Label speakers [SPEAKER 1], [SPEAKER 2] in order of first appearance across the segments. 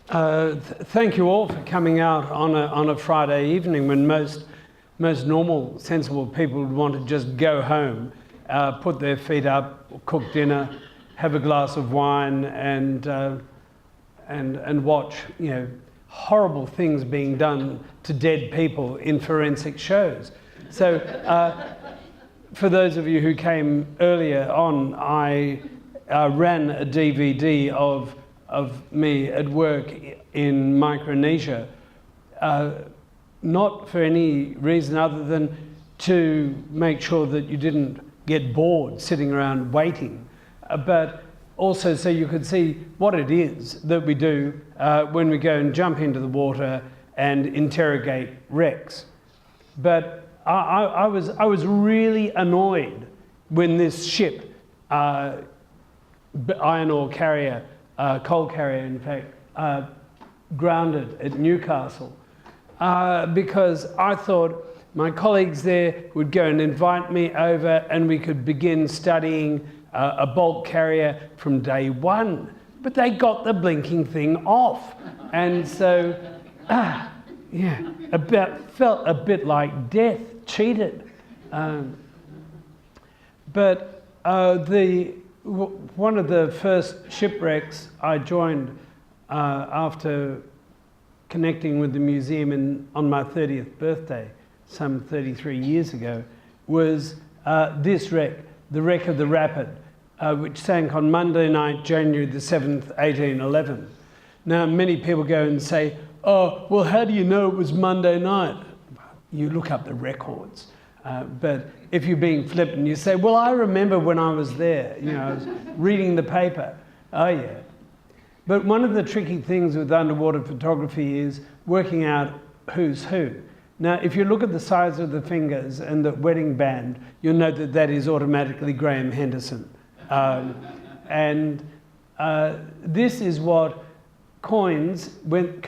[SPEAKER 1] Thank you all for coming out on a Friday evening when most normal, sensible people would want to just go home, put their feet up, cook dinner, have a glass of wine, and watch, you know, horrible things being done to dead people in forensic shows. So, for those of you who came earlier on, I ran a DVD of me at work in Micronesia, not for any reason other than to make sure that you didn't get bored sitting around waiting, but also so you could see what it is that we do when we go and jump into the water and interrogate wrecks. But I was really annoyed when this ship, iron ore carrier, coal carrier in fact, grounded at Newcastle, because I thought my colleagues there would go and invite me over and we could begin studying a bulk carrier from day one. But they got the blinking thing off. And so, yeah, felt a bit like death, cheated. But one of the first shipwrecks I joined after connecting with the museum on my 30th birthday, some 33 years ago, was this wreck, the wreck of the Rapid, which sank on Monday night, January the 7th, 1811. Now, many people go and say, oh, well, how do you know it was Monday night? You look up the records. But if you're being flippant, you say, well, I remember when I was there. You know, I was reading the paper. Oh, yeah. But one of the tricky things with underwater photography is working out who's who. Now, if you look at the size of the fingers and the wedding band, you'll know that that is automatically Graham Henderson. This is what coins, when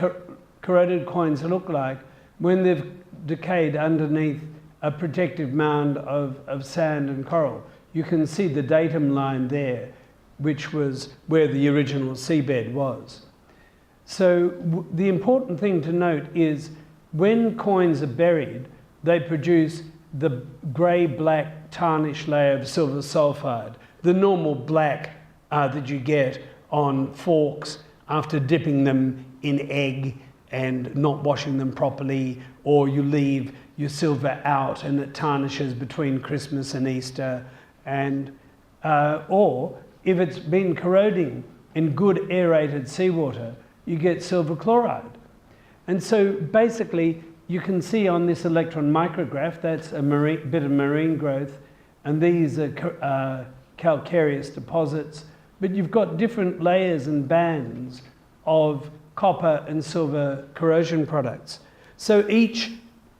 [SPEAKER 1] corroded coins look like when they've decayed underneath a protective mound of sand and coral. You can see the datum line there, which was where the original seabed was. So the important thing to note is when coins are buried, they produce the grey-black tarnish layer of silver sulfide, the normal black that you get on forks after dipping them in egg and not washing them properly, or you leave your silver out and it tarnishes between Christmas and Easter, and or if it's been corroding in good aerated seawater, you get silver chloride. And so basically you can see on this electron micrograph, that's a bit of marine growth, and these are calcareous deposits, but you've got different layers and bands of copper and silver corrosion products. So each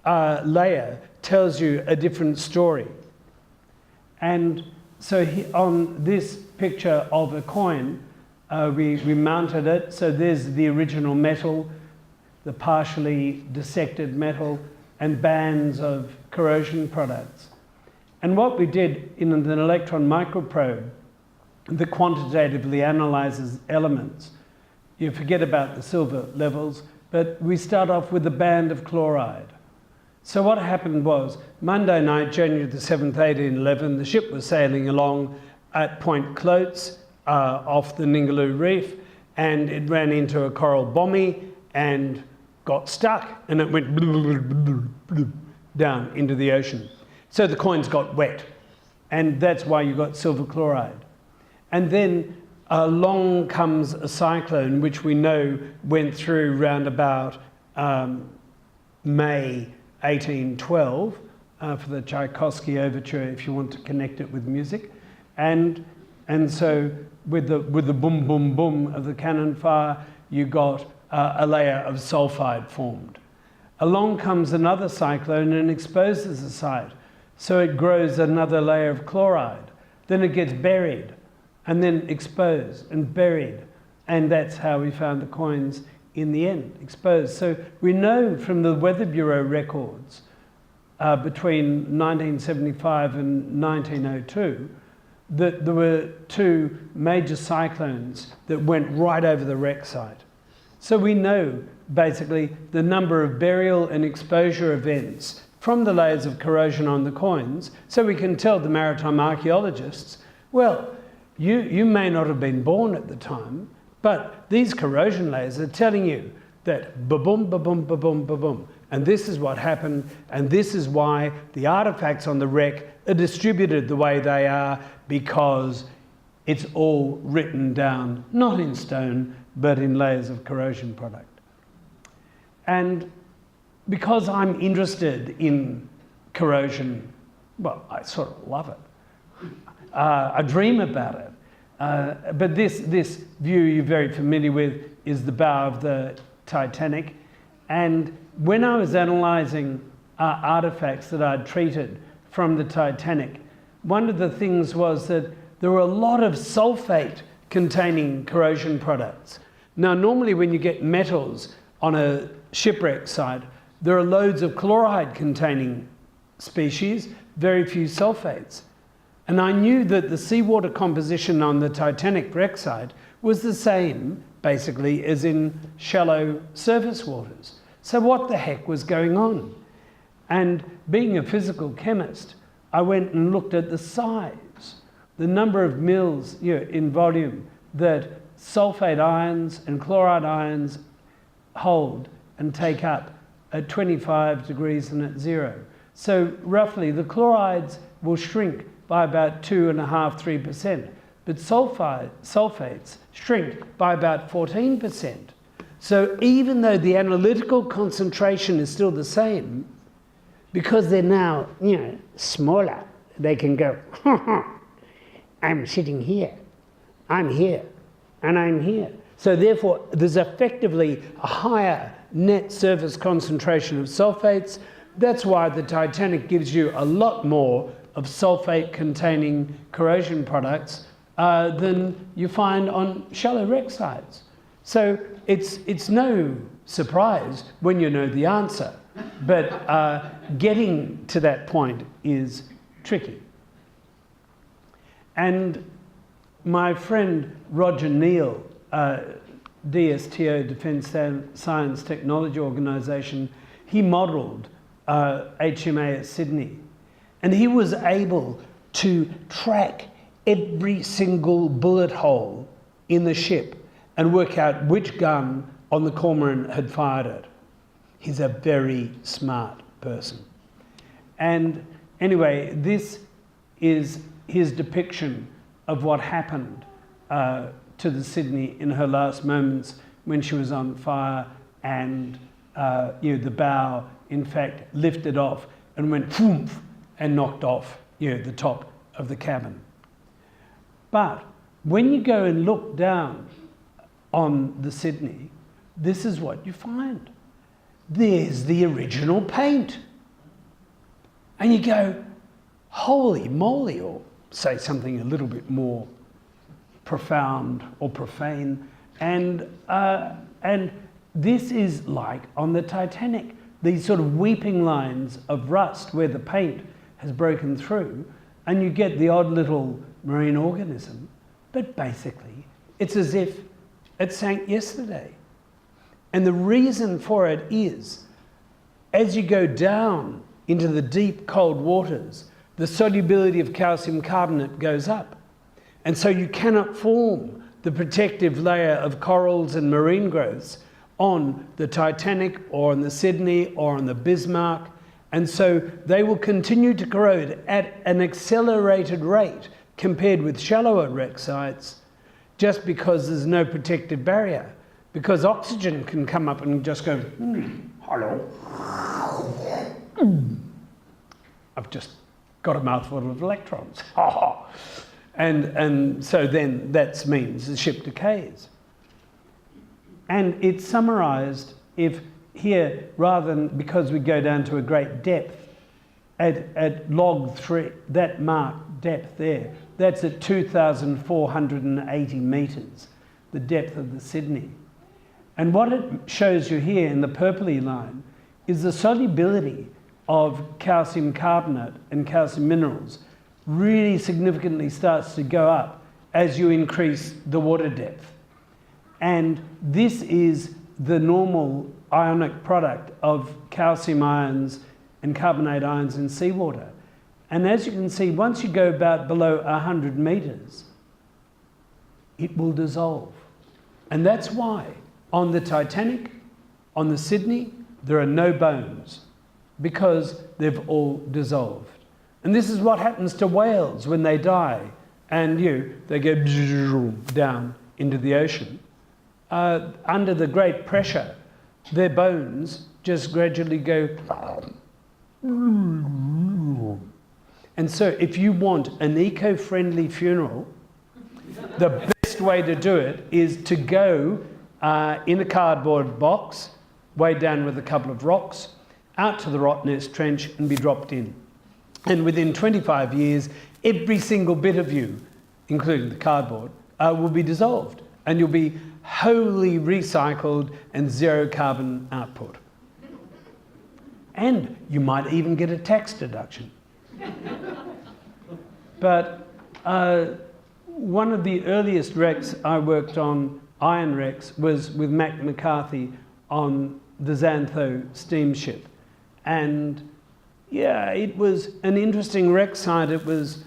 [SPEAKER 1] layer tells you a different story. And so on this picture of a coin, we mounted it. So there's the original metal, the partially dissected metal, and bands of corrosion products. And what we did in an electron microprobe that quantitatively analyzes elements, you forget about the silver levels, but we start off with a band of chloride. So what happened was, Monday night, January the 7th, 1811, the ship was sailing along at Point Clotes off the Ningaloo Reef, and it ran into a coral bommy and got stuck, and it went down into the ocean. So the coins got wet, and that's why you got silver chloride. And then along comes a cyclone, which we know went through round about May 1812 for the Tchaikovsky overture, if you want to connect it with music. And so with the boom, boom, boom of the cannon fire, you got a layer of sulfide formed. Along comes another cyclone and exposes the site. So it grows another layer of chloride. Then it gets buried, and then exposed and buried. And that's how we found the coins in the end, exposed. So we know from the Weather Bureau records between 1975 and 1902 that there were two major cyclones that went right over the wreck site. So we know basically the number of burial and exposure events from the layers of corrosion on the coins, so we can tell the maritime archaeologists, well, you may not have been born at the time, but these corrosion layers are telling you that ba-boom, ba-boom, ba-boom, ba-boom, and this is what happened, and this is why the artifacts on the wreck are distributed the way they are, because it's all written down, not in stone, but in layers of corrosion product. And because I'm interested in corrosion, well, I sort of love it. I dream about it. But this view you're very familiar with is the bow of the Titanic. And when I was analysing artefacts that I'd treated from the Titanic, one of the things was that there were a lot of sulfate containing corrosion products. Now, normally when you get metals on a shipwreck site, there are loads of chloride containing species, very few sulfates. And I knew that the seawater composition on the Titanic wreck site was the same, basically, as in shallow surface waters. So what the heck was going on? And being a physical chemist, I went and looked at the size, the number of mils in volume that sulfate ions and chloride ions hold and take up at 25 degrees and at 0. So roughly the chlorides will shrink by about 2.5–3%, but sulfates shrink by about 14%. So even though the analytical concentration is still the same, because they're now smaller, they can go, I'm sitting here, I'm here, and I'm here. So therefore, there's effectively a higher net surface concentration of sulfates. That's why the Titanic gives you a lot more of sulfate-containing corrosion products than you find on shallow wreck sites. So it's no surprise when you know the answer, but getting to that point is tricky. And my friend Roger Neal, DSTO, Defence Science Technology Organisation, he modelled HMS Sydney, and he was able to track every single bullet hole in the ship and work out which gun on the Cormoran had fired it. He's a very smart person. And anyway, this is his depiction of what happened to the Sydney in her last moments when she was on fire, and the bow in fact lifted off and went phoomp and knocked off the top of the cabin. But when you go and look down on the Sydney, this is what you find. There's the original paint. And you go, holy moly, or say something a little bit more profound or profane. And this is like on the Titanic, these sort of weeping lines of rust where the paint has broken through, and you get the odd little marine organism, but basically it's as if it sank yesterday. And the reason for it is, as you go down into the deep cold waters, the solubility of calcium carbonate goes up. And so you cannot form the protective layer of corals and marine growths on the Titanic or on the Sydney or on the Bismarck. And so they will continue to corrode at an accelerated rate compared with shallower wreck sites, just because there's no protective barrier. Because oxygen can come up and just go, hello. I've just got a mouthful of electrons. And so then that means the ship decays. And it's summarised if here, rather than, because we go down to a great depth, at log 3, that marked depth there, that's at 2,480 metres, the depth of the Sydney. And what it shows you here in the purpley line is the solubility of calcium carbonate and calcium minerals really significantly starts to go up as you increase the water depth. And this is the normal ionic product of calcium ions and carbonate ions in seawater. And as you can see, once you go about below 100 meters, it will dissolve. And that's why on the Titanic, on the Sydney, there are no bones, because they've all dissolved. And this is what happens to whales when they die, and they go down into the ocean. Under the great pressure, their bones just gradually go. And so if you want an eco-friendly funeral, the best way to do it is to go in a cardboard box, weighed down with a couple of rocks, out to the Rottnest Trench and be dropped in. And within 25 years, every single bit of you, including the cardboard, will be dissolved, and you'll be wholly recycled and zero carbon output. And you might even get a tax deduction. But one of the earliest wrecks I worked on, iron wrecks, was with Mac McCarthy on the Xantho steamship. And yeah, it was an interesting wreck site. It was,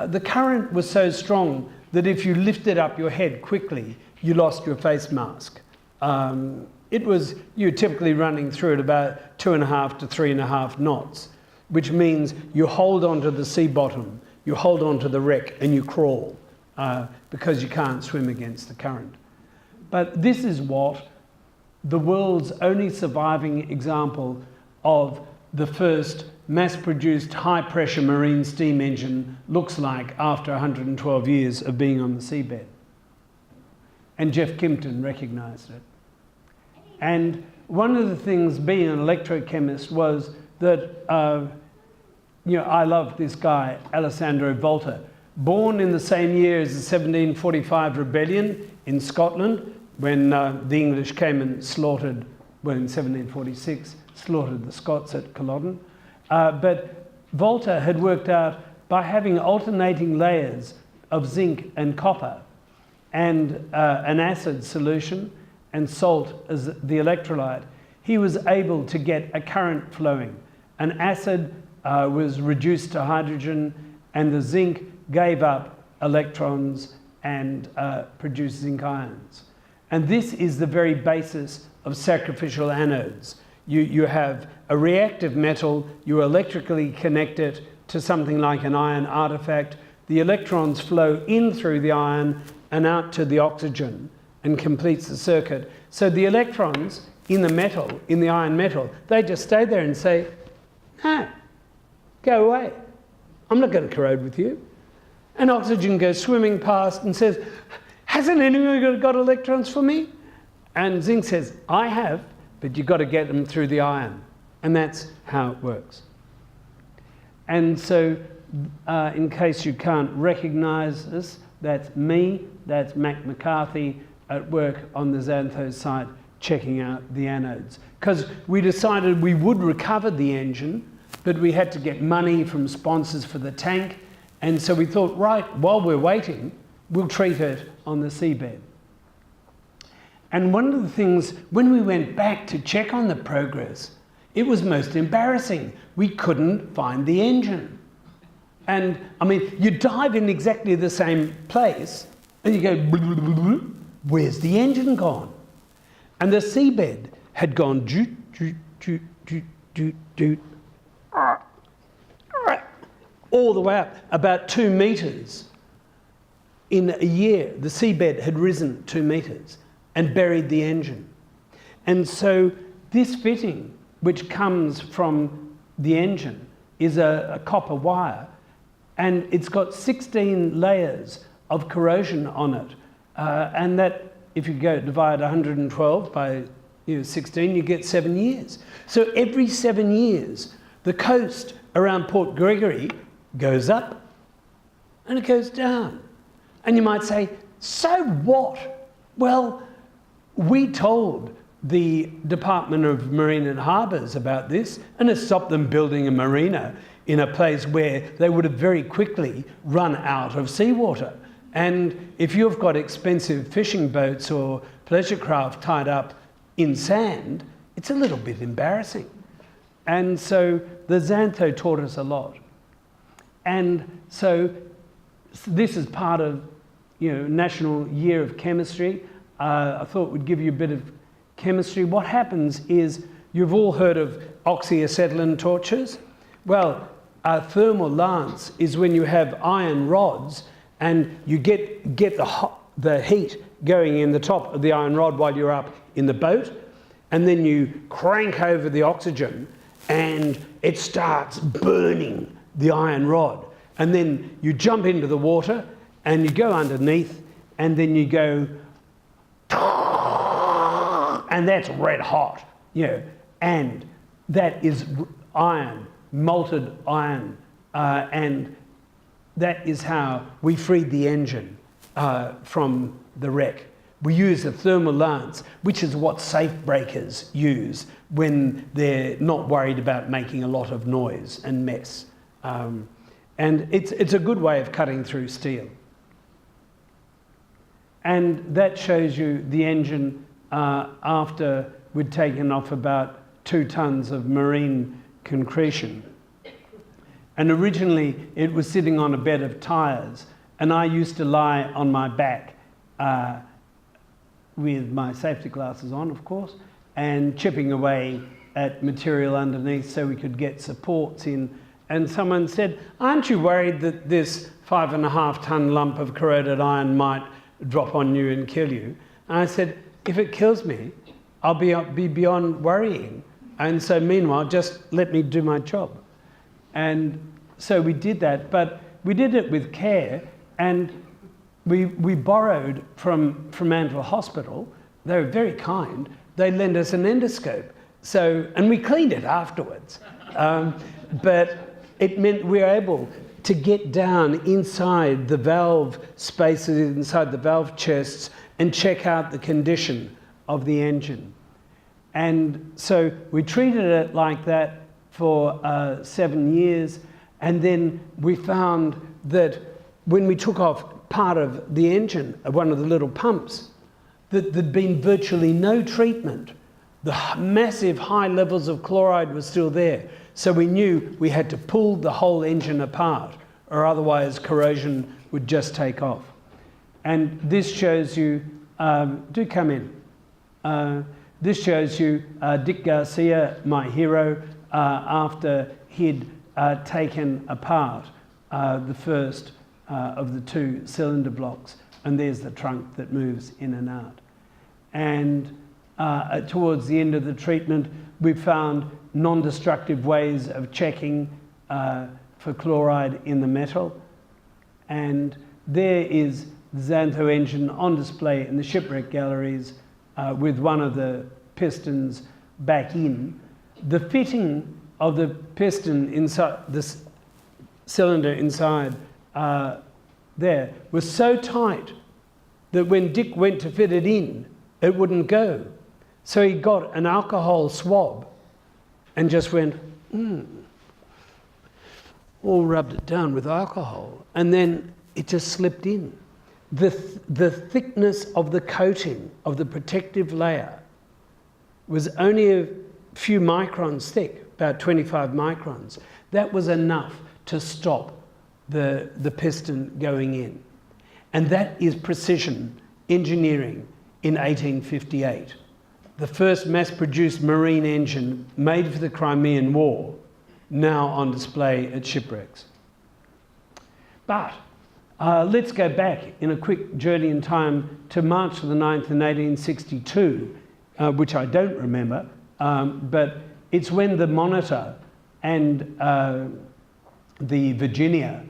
[SPEAKER 1] the current was so strong that if you lifted up your head quickly, you lost your face mask. It was, you're typically running through at about 2.5 to 3.5 knots, which means you hold onto the sea bottom, you hold onto the wreck, and you crawl because you can't swim against the current. But this is what the world's only surviving example of the first mass-produced high-pressure marine steam engine looks like after 112 years of being on the seabed. And Jeff Kimpton recognised it. And one of the things, being an electrochemist, was that I loved this guy, Alessandro Volta, born in the same year as the 1745 rebellion in Scotland, when the English came and slaughtered, well, in 1746, slaughtered the Scots at Culloden. But Volta had worked out, by having alternating layers of zinc and copper and an acid solution and salt as the electrolyte, he was able to get a current flowing. An acid was reduced to hydrogen, and the zinc gave up electrons and produced zinc ions. And this is the very basis of sacrificial anodes. You have a reactive metal, you electrically connect it to something like an iron artifact. The electrons flow in through the iron and out to the oxygen and completes the circuit. So the electrons in the metal, in the iron metal, they just stay there and say, no, go away. I'm not going to corrode with you. And oxygen goes swimming past and says, hasn't anyone got electrons for me? And zinc says, I have, but you've got to get them through the iron. And that's how it works. And so, in case you can't recognise this, that's me, that's Mac McCarthy at work on the Xantho site checking out the anodes. Because we decided we would recover the engine, but we had to get money from sponsors for the tank. And so we thought, right, while we're waiting, we'll treat it on the seabed. And one of the things, when we went back to check on the progress, it was most embarrassing. We couldn't find the engine. And I mean, you dive in exactly the same place and you go, where's the engine gone? And the seabed had gone doot, doot, doot, doot, doot, doot, all the way up, about 2 meters. In a year, the seabed had risen 2 meters and buried the engine. And so this fitting, which comes from the engine, is a copper wire, and it's got 16 layers of corrosion on it. And that, if you go divide 112 by 16, you get 7 years. So every 7 years, the coast around Port Gregory goes up and it goes down. And you might say, so what? Well, we told the Department of Marine and Harbours about this, and it stopped them building a marina in a place where they would have very quickly run out of seawater. And if you've got expensive fishing boats or pleasure craft tied up in sand, it's a little bit embarrassing. And so the Xantho taught us a lot. And so this is part of, National Year of Chemistry. I thought we'd give you a bit of chemistry. What happens is, you've all heard of oxyacetylene torches. Well, a thermal lance is when you have iron rods and you get the heat going in the top of the iron rod while you're up in the boat, and then you crank over the oxygen and it starts burning the iron rod. And then you jump into the water and you go underneath, and then you go, and that's red hot, and that is iron, molten iron, and that is how we freed the engine from the wreck. We use a thermal lance, which is what safe breakers use when they're not worried about making a lot of noise and mess. And it's a good way of cutting through steel. And that shows you the engine after we'd taken off about 2 tons of marine concretion. And originally it was sitting on a bed of tyres, and I used to lie on my back with my safety glasses on, of course, and chipping away at material underneath so we could get supports in. And someone said, aren't you worried that this 5.5 ton lump of corroded iron might drop on you and kill you? And I said, if it kills me, I'll be beyond worrying. And so meanwhile, just let me do my job. And so we did that, but we did it with care, and we borrowed from Fremantle Hospital. They were very kind. They lent us an endoscope. And we cleaned it afterwards. But it meant we were able to get down inside the valve spaces, inside the valve chests, and check out the condition of the engine. And so we treated it like that for 7 years, and then we found that when we took off part of the engine, one of the little pumps, that there'd been virtually no treatment. The massive high levels of chloride were still there. So we knew we had to pull the whole engine apart, or otherwise corrosion would just take off. And this shows you, do come in. This shows you Dick Garcia, my hero, after he'd taken apart the first of the 2 cylinder blocks. And there's the trunk that moves in and out. And towards the end of the treatment, we found non-destructive ways of checking for chloride in the metal. And there is the Xantho engine on display in the shipwreck galleries with one of the pistons back in. The fitting of the piston inside, this cylinder inside there, was so tight that when Dick went to fit it in, it wouldn't go. So he got an alcohol swab and just went, all rubbed it down with alcohol, and then it just slipped in. The thickness of the coating of the protective layer was only a few microns thick, about 25 microns. That was enough to stop the piston going in. And that is precision engineering in 1858. The first mass-produced marine engine made for the Crimean War, now on display at Shipwrecks. But let's go back in a quick journey in time to March the 9th in 1862, which I don't remember, but it's when the Monitor and the Virginia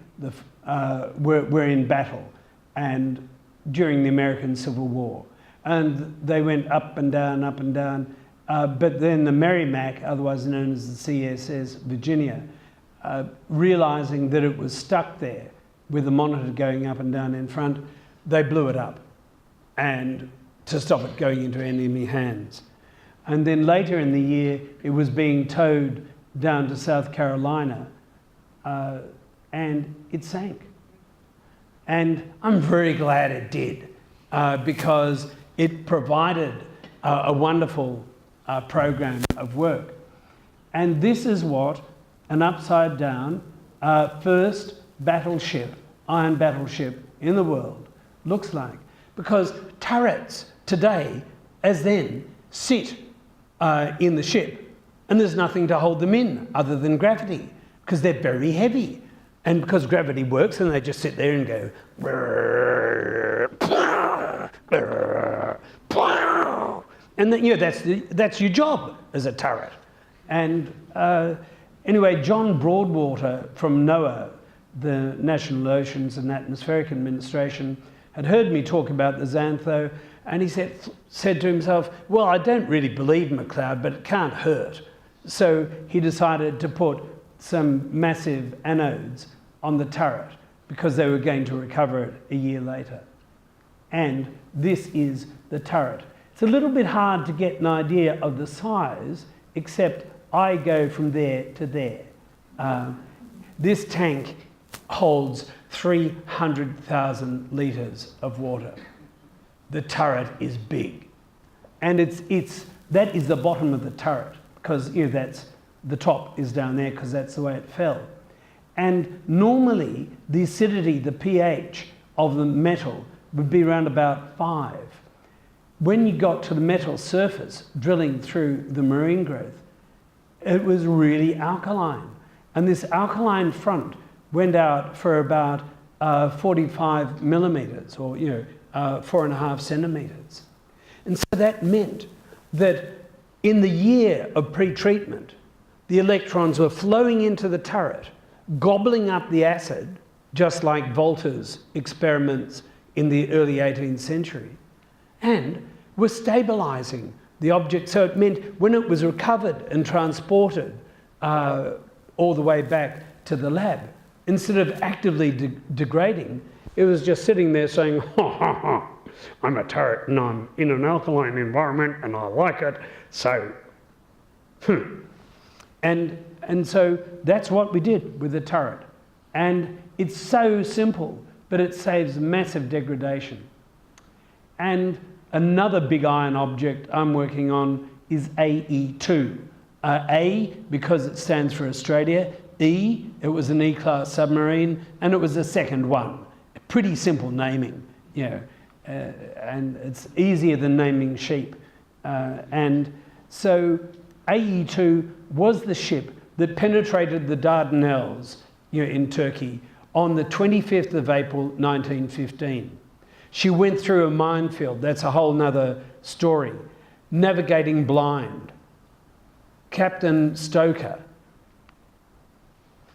[SPEAKER 1] were in battle, and during the American Civil War. And they went up and down, but then the Merrimack, otherwise known as the CSS Virginia, realizing that it was stuck there with the Monitor going up and down in front, they blew it up, and to stop it going into enemy hands. And then later in the year, it was being towed down to South Carolina, and it sank. And I'm very glad it did, because it provided a wonderful program of work. And this is what an upside down first battleship, iron battleship in the world looks like. Because turrets today, as then, sit in the ship, and there's nothing to hold them in other than gravity, because they're very heavy. And because gravity works, and they just sit there and go, and then, you know, that's your job as a turret. And anyway, John Broadwater from NOAA, the National Oceans and Atmospheric Administration, had heard me talk about the Xantho, and he said to himself, well, I don't really believe MacLeod, but it can't hurt. So he decided to put some massive anodes on the turret because they were going to recover it a year later. And this is the turret. It's a little bit hard to get an idea of the size, except I go from there to there. This tank holds 300,000 litres of water. The turret is big. And that is the bottom of the turret, because, you know, the top is down there because that's the way it fell. And normally the acidity, the pH of the metal would be around about 5. When you got to the metal surface, drilling through the marine growth, it was really alkaline. And this alkaline front went out for about 45 millimeters, or 4.5 centimeters. And so that meant that in the year of pre-treatment, the electrons were flowing into the turret, gobbling up the acid, just like Volta's experiments in the early 18th century, and were stabilizing the object. So it meant when it was recovered and transported all the way back to the lab, instead of actively degrading, it was just sitting there saying, ha ha ha, I'm a turret and I'm in an alkaline environment and I like it, so, And so that's what we did with the turret. And it's so simple, but it saves massive degradation. And another big iron object I'm working on is AE2. A, because it stands for Australia. E, it was an E-class submarine, and it was the second one. Pretty simple naming, you know, and it's easier than naming sheep. And so AE2 was the ship that penetrated the Dardanelles, you know, in Turkey on the 25th of April 1915. She went through a minefield. That's a whole nother story. Navigating blind. Captain Stoker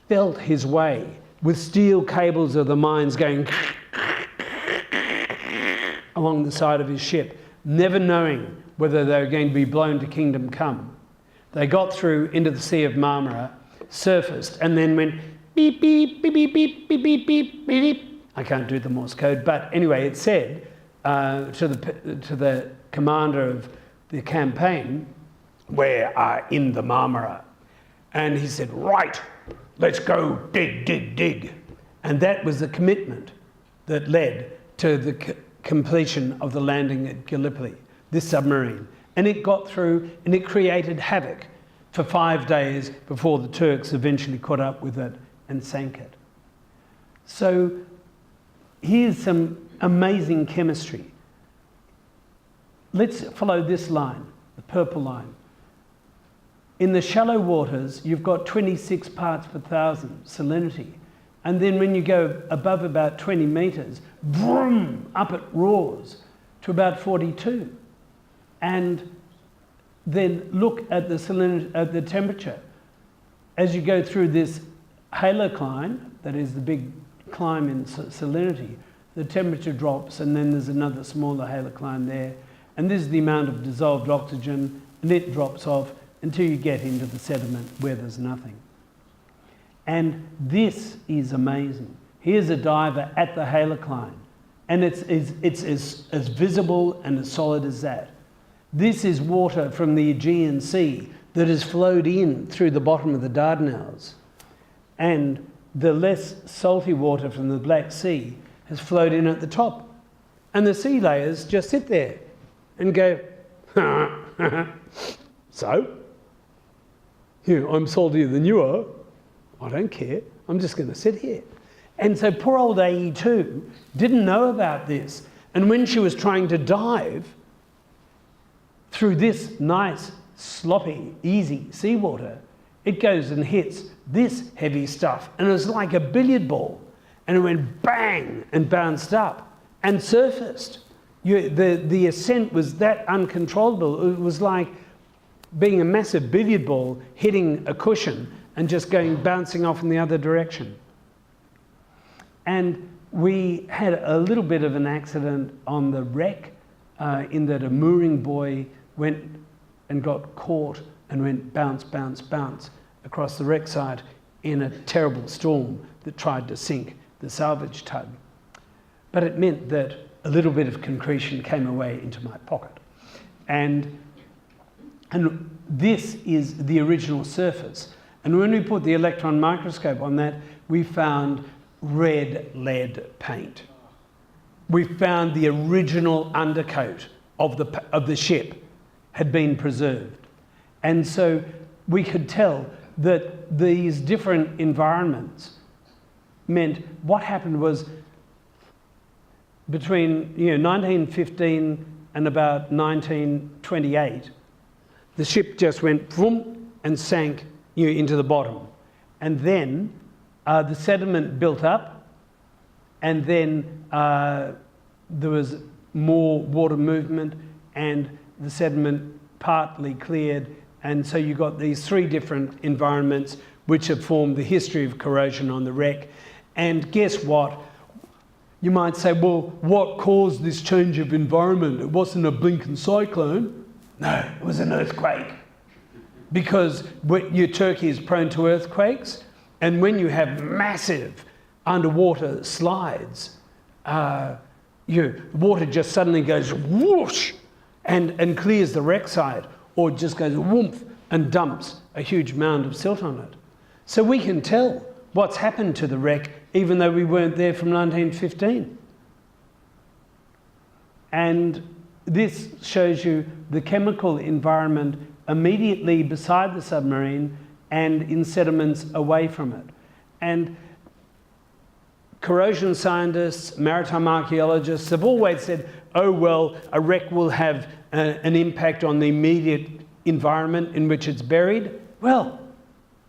[SPEAKER 1] felt his way with steel cables of the mines going along the side of his ship, never knowing whether they were going to be blown to kingdom come. They got through into the Sea of Marmara, surfaced, and then went beep, beep, beep, beep, beep, beep, beep, beep, beep. I can't do the Morse code, but anyway, it said to the commander of the campaign, "We are in the Marmara." And he said, "Right, let's go dig, dig, dig." And that was the commitment that led to the completion of the landing at Gallipoli, this submarine. And it got through and it created havoc for 5 days before the Turks eventually caught up with it and sank it. So here's some amazing chemistry. Let's follow this line, the purple line. In the shallow waters, you've got 26 parts per thousand salinity. And then when you go above about 20 meters, vroom, up it roars to about 42. And then look at the salinity, at the temperature. As you go through this halocline, that is the big climb in salinity, the temperature drops, and then there's another smaller halocline there. And this is the amount of dissolved oxygen, and it drops off until you get into the sediment where there's nothing. And this is amazing. Here's a diver at the halocline, and it's as visible and as solid as that. This is water from the Aegean Sea that has flowed in through the bottom of the Dardanelles. And the less salty water from the Black Sea has flowed in at the top. And the sea layers just sit there and go, So? I'm saltier than you are. I don't care. I'm just going to sit here. And so poor old AE2 didn't know about this. And when she was trying to dive through this nice, sloppy, easy seawater, it goes and hits this heavy stuff. And it was like a billiard ball. And it went bang and bounced up and surfaced. The ascent was that uncontrollable. It was like being a massive billiard ball hitting a cushion and just bouncing off in the other direction. And we had a little bit of an accident on the wreck in that a mooring buoy went and got caught and went bounce, bounce, bounce across the wreck side in a terrible storm that tried to sink the salvage tug. But it meant that a little bit of concretion came away into my pocket. And this is the original surface. And when we put the electron microscope on that, we found red lead paint. We found the original undercoat of the ship had been preserved. And so we could tell that these different environments meant what happened was between 1915 and about 1928, the ship just went vroom and sank into the bottom. And then the sediment built up, and then there was more water movement, and the sediment partly cleared, and so you got these three different environments which have formed the history of corrosion on the wreck. And guess what? You might say, well, what caused this change of environment? It wasn't a blinking cyclone. No, it was an earthquake. Because Turkey is prone to earthquakes, and when you have massive underwater slides, water just suddenly goes whoosh and clears the wreck side, or just goes whoomph and dumps a huge mound of silt on it. So we can tell what's happened to the wreck even though we weren't there from 1915. And this shows you the chemical environment immediately beside the submarine and in sediments away from it. And corrosion scientists, maritime archaeologists have always said, oh, well, a wreck will have an impact on the immediate environment in which it's buried. Well,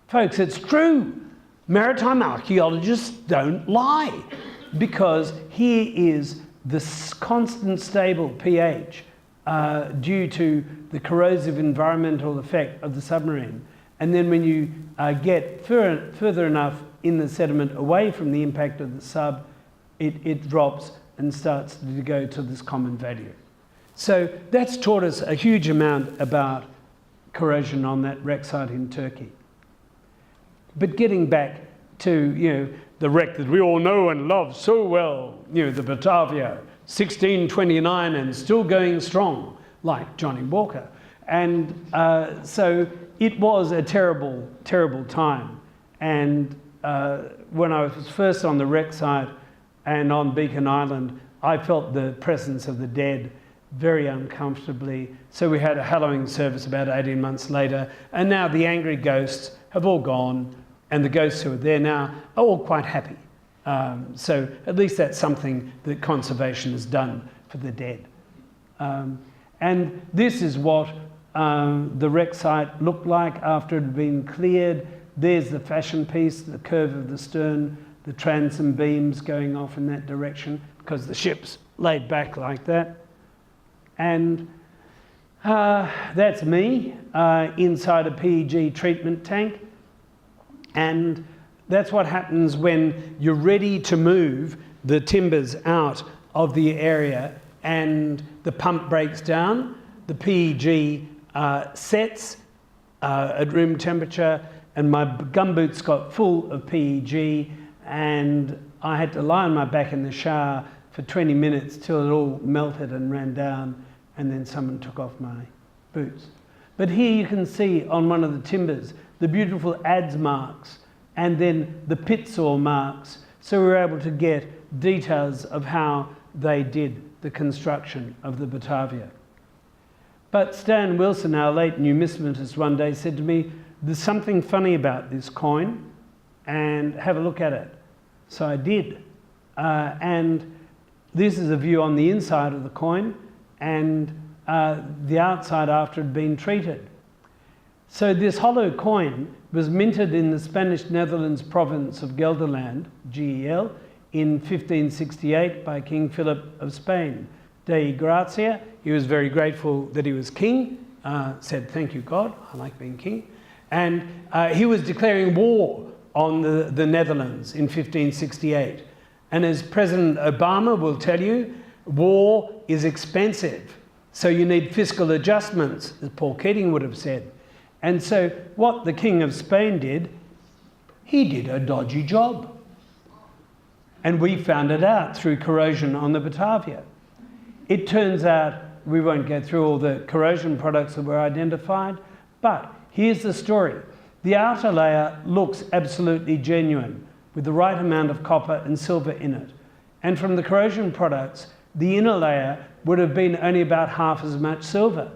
[SPEAKER 1] folks, it's true. Maritime archaeologists don't lie, because here is the constant stable pH due to the corrosive environmental effect of the submarine. And then when you get further enough in the sediment away from the impact of the sub, it drops and starts to go to this common value. So that's taught us a huge amount about corrosion on that wreck site in Turkey. But getting back to the wreck that we all know and love so well, the Batavia, 1629 and still going strong, like Johnny Walker. And so it was a terrible, terrible time. And when I was first on the wreck site and on Beacon Island, I felt the presence of the dead very uncomfortably. So we had a hallowing service about 18 months later, and now the angry ghosts have all gone, and the ghosts who are there now are all quite happy. So at least that's something that conservation has done for the dead. And this is what the wreck site looked like after it had been cleared. There's the fashion piece, the curve of the stern, the transom beams going off in that direction because the ship's laid back like that. And that's me inside a PEG treatment tank. And that's what happens when you're ready to move the timbers out of the area and the pump breaks down. The PEG sets at room temperature, and my gumboots got full of PEG, and I had to lie on my back in the shower for 20 minutes till it all melted and ran down, and then someone took off my boots. But here you can see on one of the timbers the beautiful adze marks and then the pit saw marks. So we were able to get details of how they did the construction of the Batavia. But Stan Wilson, our late numismatist, one day said to me, there's something funny about this coin, and have a look at it. So I did. And this is a view on the inside of the coin, and the outside after it had been treated. So this hollow coin was minted in the Spanish Netherlands province of Gelderland, GEL, in 1568 by King Philip of Spain. Dei Gratia, he was very grateful that he was king, said, thank you God, I like being king. And he was declaring war on the Netherlands in 1568. And as President Obama will tell you, war is expensive. So you need fiscal adjustments, as Paul Keating would have said. And so what the King of Spain did, he did a dodgy job. And we found it out through corrosion on the Batavia. It turns out, we won't go through all the corrosion products that were identified, but here's the story. The outer layer looks absolutely genuine, with the right amount of copper and silver in it. And from the corrosion products, the inner layer would have been only about half as much silver,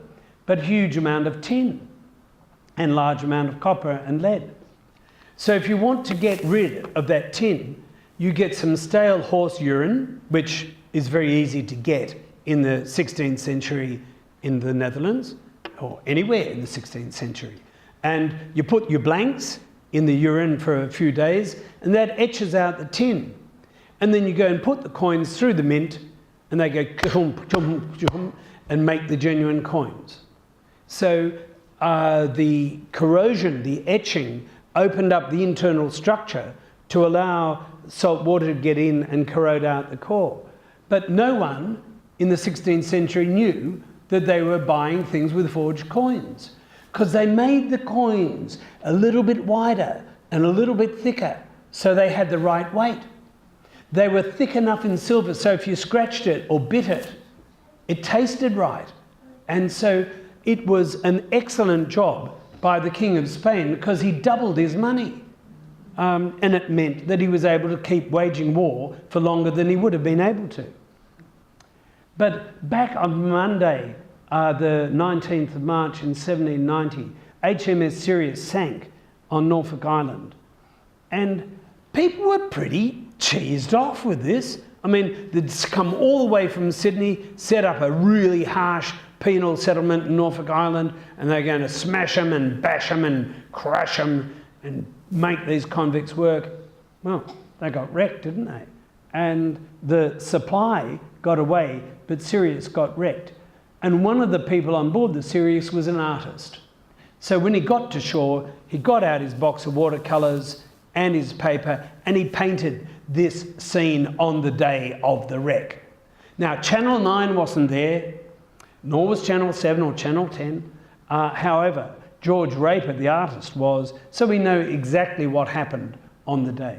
[SPEAKER 1] but huge amount of tin and large amount of copper and lead. So if you want to get rid of that tin, you get some stale horse urine, which is very easy to get in the 16th century in the Netherlands, or anywhere in the 16th century. And you put your blanks in the urine for a few days, and that etches out the tin. And then you go and put the coins through the mint, and they go and make the genuine coins. So the corrosion, the etching, opened up the internal structure to allow salt water to get in and corrode out the core. But no one in the 16th century knew that they were buying things with forged coins, because they made the coins a little bit wider and a little bit thicker so they had the right weight. They were thick enough in silver so if you scratched it or bit it, it tasted right. And so it was an excellent job by the King of Spain because he doubled his money. And it meant that he was able to keep waging war for longer than he would have been able to. But back on Monday, the 19th of March in 1790, HMS Sirius sank on Norfolk Island. And people were pretty cheesed off with this. I mean, they'd come all the way from Sydney, set up a really harsh penal settlement in Norfolk Island, and they're going to smash them and bash them and crush them and make these convicts work. Well, they got wrecked, didn't they? And the supply got away, but Sirius got wrecked. And one of the people on board the Sirius was an artist. So when he got to shore, he got out his box of watercolours and his paper, and he painted this scene on the day of the wreck. Now, Channel 9 wasn't there, nor was Channel 7 or Channel 10. However, George Raper, the artist, was, so we know exactly what happened on the day.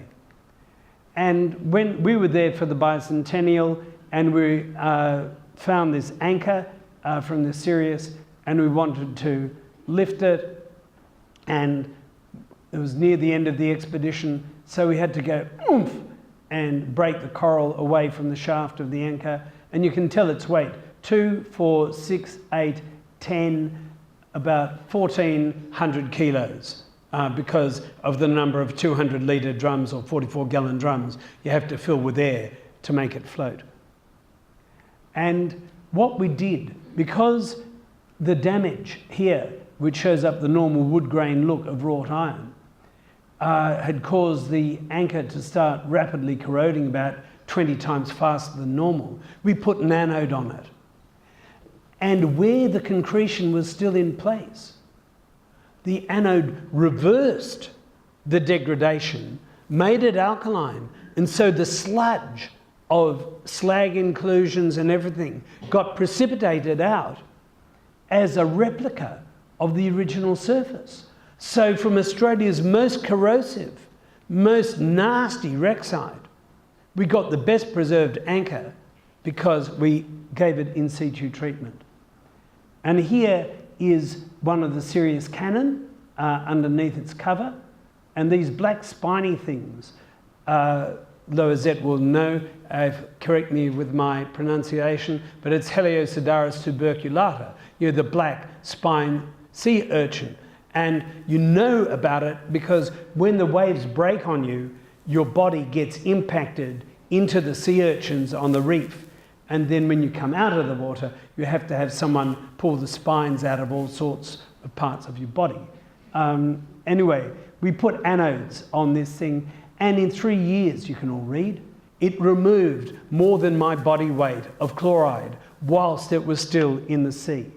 [SPEAKER 1] And when we were there for the bicentennial, and we found this anchor from the Sirius, and we wanted to lift it, and it was near the end of the expedition, so we had to go oomph and break the coral away from the shaft of the anchor, and you can tell its weight, 2, 4, 6, 8, 10, about 1,400 kilos because of the number of 200-litre drums or 44-gallon drums you have to fill with air to make it float. And what we did, because the damage here, which shows up the normal wood grain look of wrought iron, had caused the anchor to start rapidly corroding about 20 times faster than normal, we put an anode on it. And where the concretion was still in place, the anode reversed the degradation, made it alkaline, and so the sludge of slag inclusions and everything got precipitated out as a replica of the original surface. So from Australia's most corrosive, most nasty wreck site, we got the best preserved anchor because we gave it in situ treatment. And here is one of the Sirius cannon underneath its cover. And these black spiny things, Loazette will know, correct me with my pronunciation, but it's Heliosidaris tuberculata, the black spine sea urchin. And you know about it because when the waves break on you, your body gets impacted into the sea urchins on the reef. And then when you come out of the water, you have to have someone pull the spines out of all sorts of parts of your body. Anyway, we put anodes on this thing, and in 3 years, you can all read, it removed more than my body weight of chloride whilst it was still in the sea.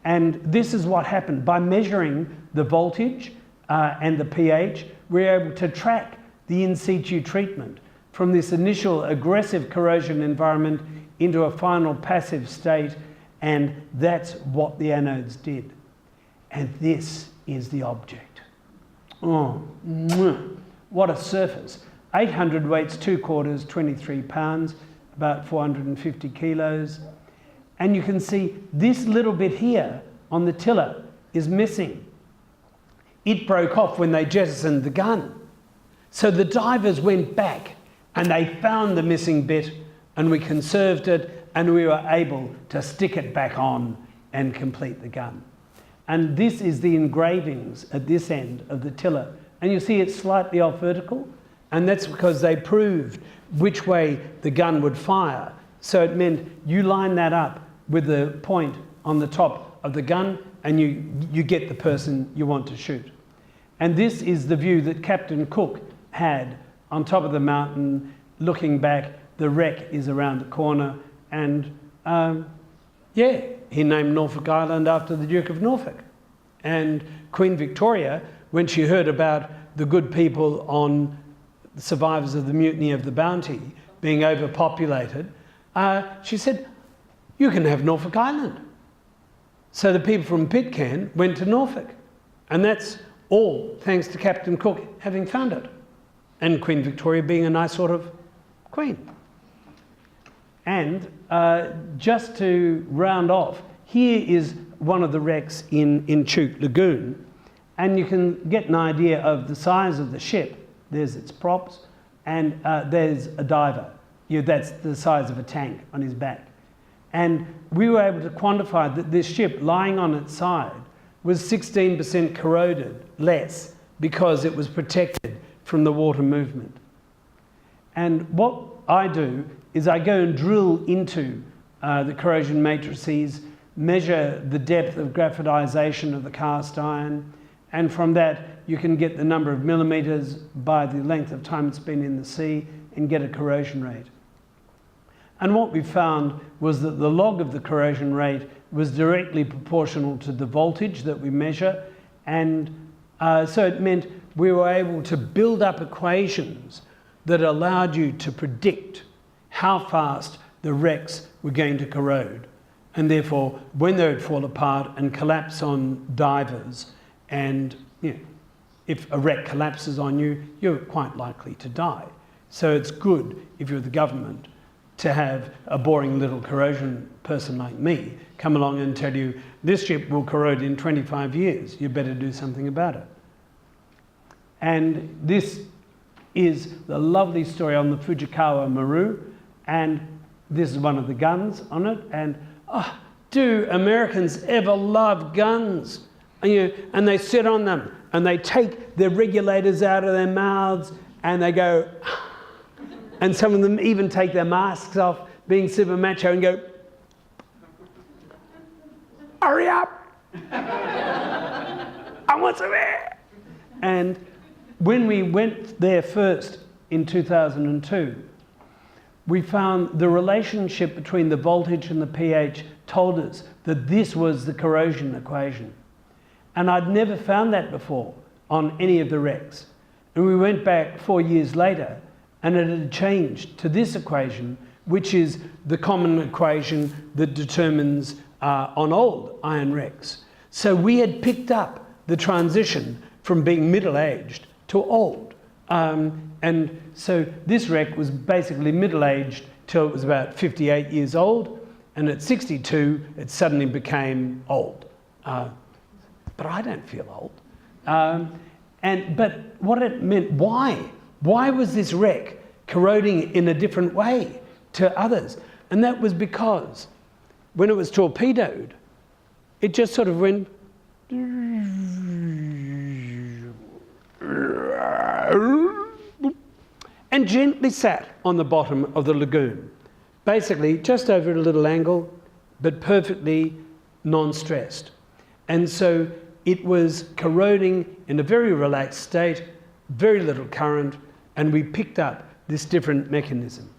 [SPEAKER 1] And this is what happened. By measuring the voltage and the pH, we're able to track the in situ treatment from this initial aggressive corrosion environment into a final passive state, and that's what the anodes did. And this is the object. Oh, what a surface. 800 weights, 2/4, 23 pounds, about 450 kilos. And you can see this little bit here on the tiller is missing. It broke off when they jettisoned the gun. So the divers went back and they found the missing bit, and we conserved it, and we were able to stick it back on and complete the gun. And this is the engravings at this end of the tiller. And you see it's slightly off vertical, and that's because they proved which way the gun would fire. So it meant you line that up with the point on the top of the gun, and you get the person you want to shoot. And this is the view that Captain Cook had on top of the mountain, looking back. The wreck is around the corner, and yeah, he named Norfolk Island after the Duke of Norfolk. And Queen Victoria, when she heard about the good people on the survivors of the mutiny of the Bounty being overpopulated, she said, "You can have Norfolk Island." So the people from Pitcairn went to Norfolk, and that's all thanks to Captain Cook having found it, and Queen Victoria being a nice sort of queen. And just to round off, here is one of the wrecks in Chute Lagoon, and you can get an idea of the size of the ship. There's its props, and there's a diver. That's the size of a tank on his back. And we were able to quantify that this ship lying on its side was 16% corroded less because it was protected from the water movement. And what I do is I go and drill into the corrosion matrices, measure the depth of graphitization of the cast iron, and from that you can get the number of millimeters by the length of time it's been in the sea and get a corrosion rate. And what we found was that the log of the corrosion rate was directly proportional to the voltage that we measure, and so it meant we were able to build up equations that allowed you to predict how fast the wrecks were going to corrode, and therefore when they would fall apart and collapse on divers, and if a wreck collapses on you, you're quite likely to die. So it's good if you're the government to have a boring little corrosion person like me come along and tell you, this ship will corrode in 25 years, you better do something about it. And this is the lovely story on the Fujikawa Maru, and this is one of the guns on it, and do Americans ever love guns? And they sit on them, and they take their regulators out of their mouths, and they go, and some of them even take their masks off, being super macho, and go, hurry up! I want some air! And when we went there first in 2002, we found the relationship between the voltage and the pH told us that this was the corrosion equation. And I'd never found that before on any of the wrecks. And we went back 4 years later, and it had changed to this equation, which is the common equation that determines on old iron wrecks. So we had picked up the transition from being middle-aged to old. And so this wreck was basically middle-aged till it was about 58 years old, and at 62 it suddenly became old. But I don't feel old. But what it meant, why was this wreck corroding in a different way to others. And that was because when it was torpedoed, it just sort of went and gently sat on the bottom of the lagoon. Basically, just over at a little angle, but perfectly non-stressed. And so it was corroding in a very relaxed state, very little current, and we picked up this different mechanism.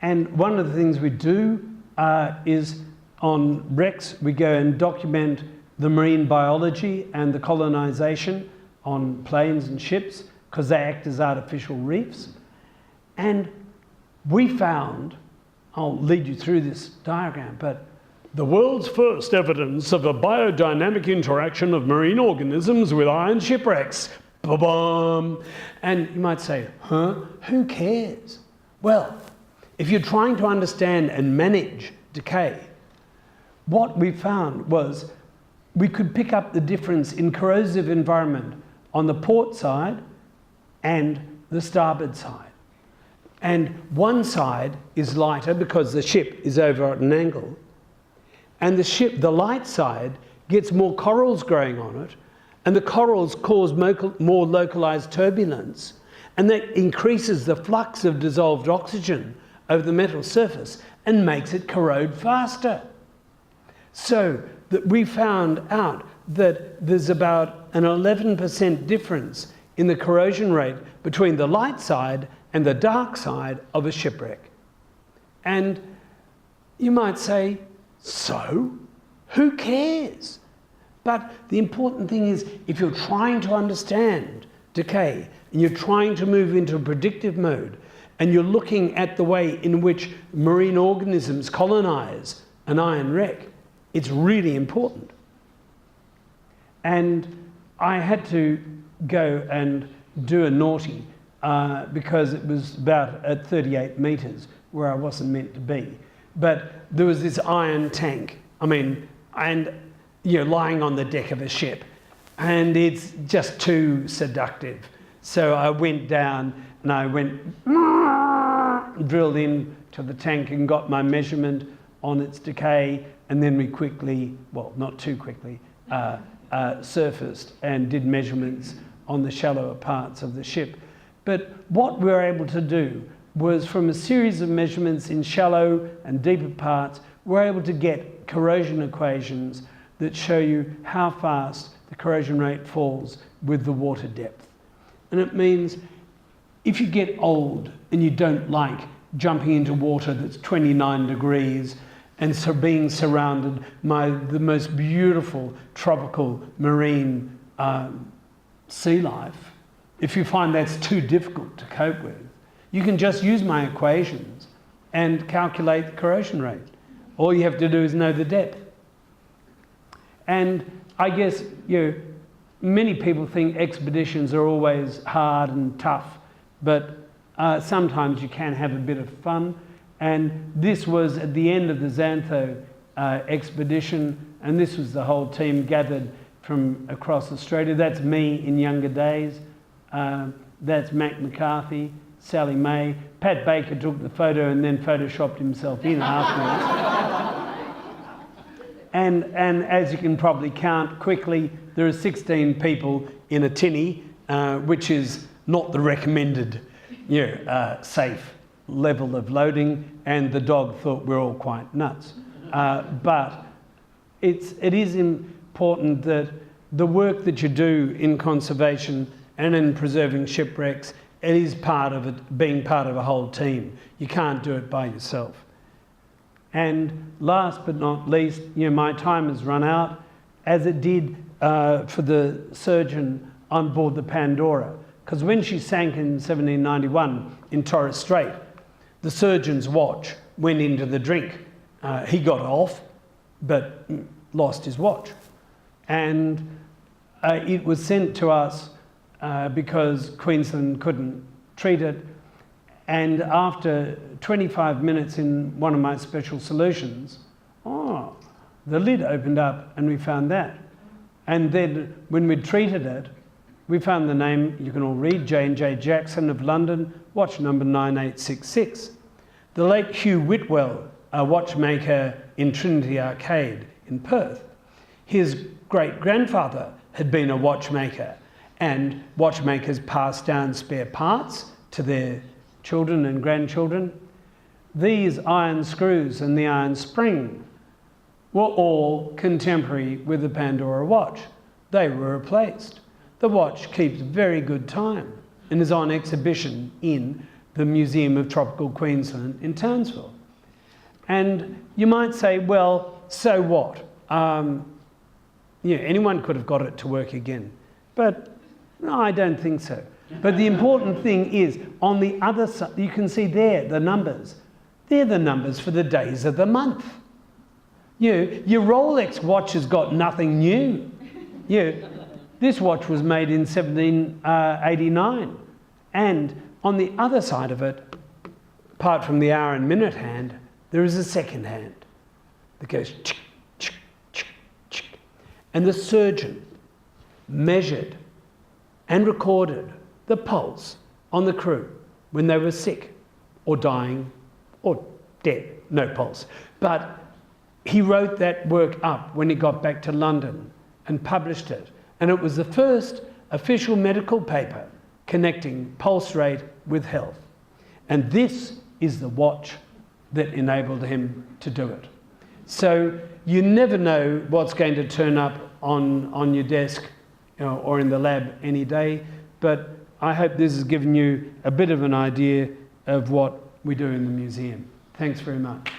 [SPEAKER 1] And one of the things we do is on wrecks, we go and document the marine biology and the colonization on planes and ships, because they act as artificial reefs. And we found, I'll lead you through this diagram, but the world's first evidence of a biodynamic interaction of marine organisms with iron shipwrecks. Ba-bum. And you might say, huh? Who cares? Well, if you're trying to understand and manage decay, what we found was we could pick up the difference in corrosive environment on the port side and the starboard side. And one side is lighter because the ship is over at an angle, and the light side gets more corals growing on it, and the corals cause more localized turbulence, and that increases the flux of dissolved oxygen over the metal surface and makes it corrode faster. So that we found out that there's about an 11% difference in the corrosion rate between the light side and the dark side of a shipwreck. And you might say, so? Who cares? But the important thing is, if you're trying to understand decay and you're trying to move into a predictive mode and you're looking at the way in which marine organisms colonize an iron wreck, it's really important. And I had to go and do a naughty because it was about at 38 metres where I wasn't meant to be. But there was this iron tank, and lying on the deck of a ship, and it's just too seductive. So I went down and I drilled in to the tank and got my measurement on its decay, and then we quickly, well, not too quickly, surfaced and did measurements on the shallower parts of the ship. But what we were able to do was, from a series of measurements in shallow and deeper parts, we're able to get corrosion equations that show you how fast the corrosion rate falls with the water depth. And it means if you get old and you don't like jumping into water that's 29 degrees and so being surrounded by the most beautiful tropical marine sea life, if you find that's too difficult to cope with, you can just use my equations and calculate the corrosion rate. All you have to do is know the depth. And I guess, many people think expeditions are always hard and tough, but sometimes you can have a bit of fun. And this was at the end of the Xantho expedition, and this was the whole team gathered from across Australia. That's me in younger days. That's Mac McCarthy, Sally May. Pat Baker took the photo and then photoshopped himself in afterwards. And as you can probably count quickly, there are 16 people in a tinny, which is not the recommended safe level of loading, and the dog thought we're all quite nuts. But it is important that the work that you do in conservation and in preserving shipwrecks, it is part of it, being part of a whole team. You can't do it by yourself. And last but not least, my time has run out, as it did for the surgeon on board the Pandora. Because when she sank in 1791 in Torres Strait, the surgeon's watch went into the drink. He got off, but lost his watch. And it was sent to us because Queensland couldn't treat it. And after 25 minutes in one of my special solutions, the lid opened up and we found that. And then when we treated it, We found the name, you can all read, J&J Jackson of London, watch number 9866. The late Hugh Whitwell, a watchmaker in Trinity Arcade in Perth. His great-grandfather had been a watchmaker, and watchmakers passed down spare parts to their children and grandchildren. These iron screws and the iron spring were all contemporary with the Pandora watch. They were replaced. The watch keeps very good time and is on exhibition in the Museum of Tropical Queensland in Townsville. And you might say, well, so what? Anyone could have got it to work again. But no, I don't think so. But the important thing is, on the other side, you can see there the numbers. They're the numbers for the days of the month. Your Rolex watch has got nothing new. This watch was made in 1789. And on the other side of it, apart from the hour and minute hand, there is a second hand that goes chick, chick, chick, chick. And the surgeon measured and recorded the pulse on the crew when they were sick or dying or dead, no pulse. But he wrote that work up when he got back to London and published it. And it was the first official medical paper connecting pulse rate with health. And this is the watch that enabled him to do it. So you never know what's going to turn up on your desk or in the lab any day, but I hope this has given you a bit of an idea of what we do in the museum. Thanks very much.